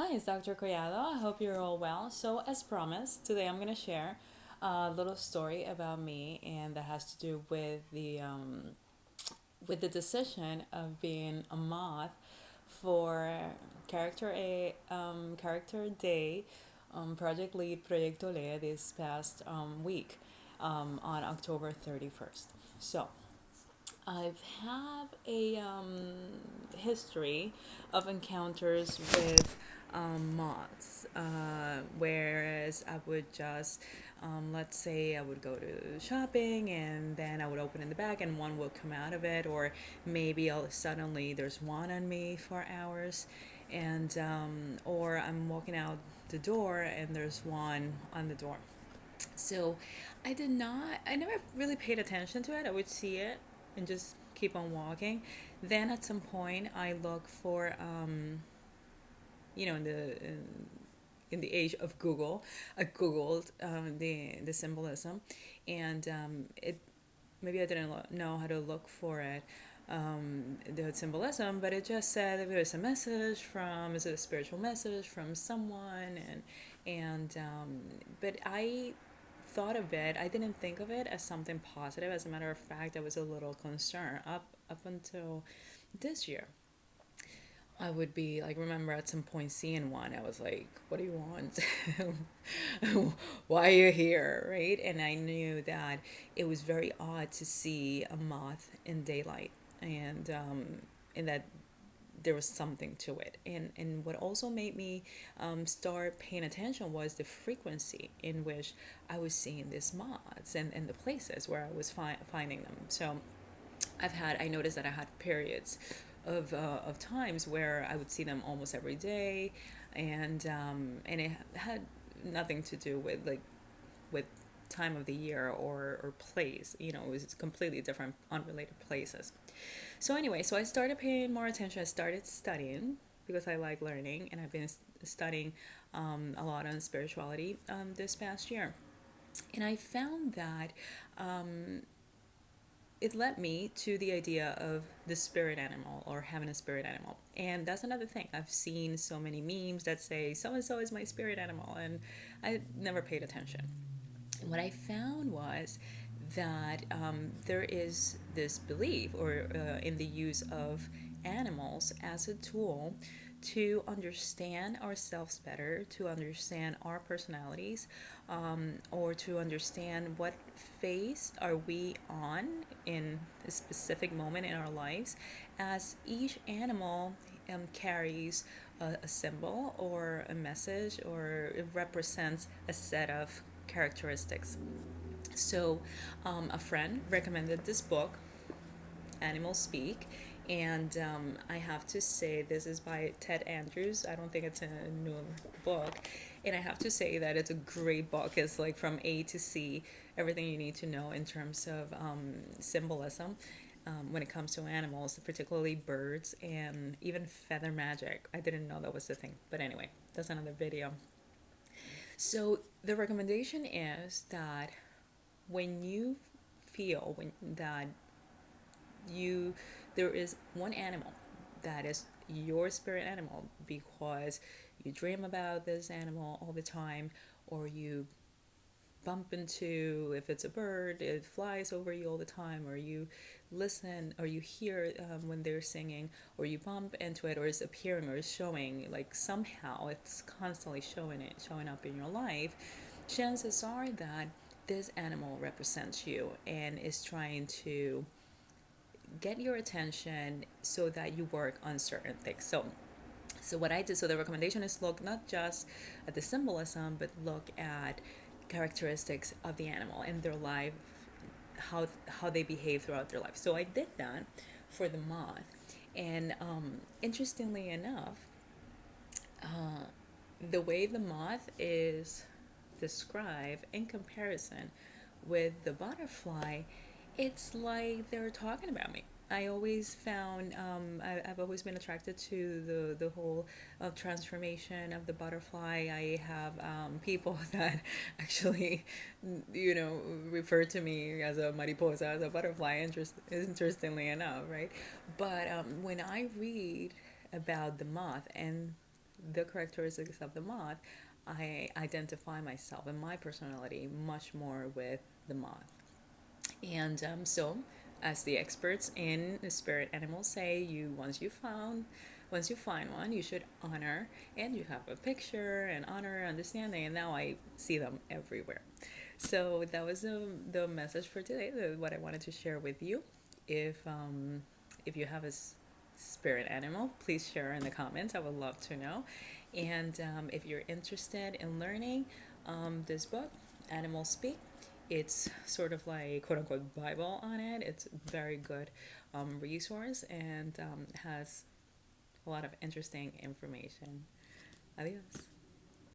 Hi, it's Dr. Collado. I hope you're all well. So, as promised, today I'm going to share a little story about me, and that has to do with the decision of being a moth for Character Day, Project Lead Proyecto Le this past week on October 31st. So, I've had a history of encounters with moths, whereas I would just, let's say, I would go to shopping and then I would open in the bag and one would come out of it, or maybe suddenly there's one on me for hours, and or I'm walking out the door and there's one on the door. So I never really paid attention to it. I would see it and just keep on walking. Then at some point, I look for, in the age of Google, I Googled the symbolism, and it maybe I didn't know how to look for it, the symbolism, but it just said it was a message from, is it a spiritual message from someone, and but I thought of it, I didn't think of it as something positive. As a matter of fact, I was a little concerned up until this year. I would be like, remember at some point seeing one, I was like, what do you want? Why are you here? Right? And I knew that it was very odd to see a moth in daylight, and that there was something to it. And what also made me start paying attention was the frequency in which I was seeing these moths, and the places where I was finding them. So I noticed that I had periods of times where I would see them almost every day, and it had nothing to do with with time of the year or place. It was completely different, unrelated places. So anyway, so I started paying more attention. I started studying because I like learning, and I've been studying a lot on spirituality this past year. And I found that it led me to the idea of the spirit animal or having a spirit animal. And that's another thing. I've seen so many memes that say, so and so is my spirit animal, and I never paid attention. And what I found was that there is this belief or in the use of animals as a tool to understand ourselves better, to understand our personalities, or to understand what phase are we on in a specific moment in our lives, as each animal carries a symbol or a message, or it represents a set of characteristics. So, a friend recommended this book, Animals Speak, and I have to say, this is by Ted Andrews. I don't think it's a new book. And I have to say that it's a great book. It's like from A to C, everything you need to know in terms of symbolism. When it comes to animals, particularly birds and even feather magic. I didn't know that was the thing. But anyway, that's another video. So the recommendation is that when you feel when that you there is one animal that is your spirit animal because you dream about this animal all the time, or you bump into, if it's a bird, it flies over you all the time, or you listen or you hear when they're singing, or you bump into it, or it's appearing or it's showing, like somehow it's constantly showing up in your life. Chances are that this animal represents you and is trying to get your attention so that you work on certain things. So what I did, so the recommendation is look not just at the symbolism, but look at characteristics of the animal and their life, how they behave throughout their life. So I did that for the moth, and interestingly enough, the way the moth is described in comparison with the butterfly, it's like they're talking about me. I always found I've always been attracted to the whole transformation of the butterfly. I have people that actually, refer to me as a mariposa, as a butterfly. Interestingly enough, right? But when I read about the moth and the characteristics of the moth, I identify myself and my personality much more with the moth. And so, as the experts in the spirit animals say, once you find one, you should honor, and you have a picture and honor, understanding. And now I see them everywhere. So that was the message for today. What I wanted to share with you. If you have a spirit animal, please share in the comments. I would love to know. And if you're interested in learning this book, Animal Speak, it's sort of like quote unquote Bible on it. It's a very good resource and has a lot of interesting information. Adios.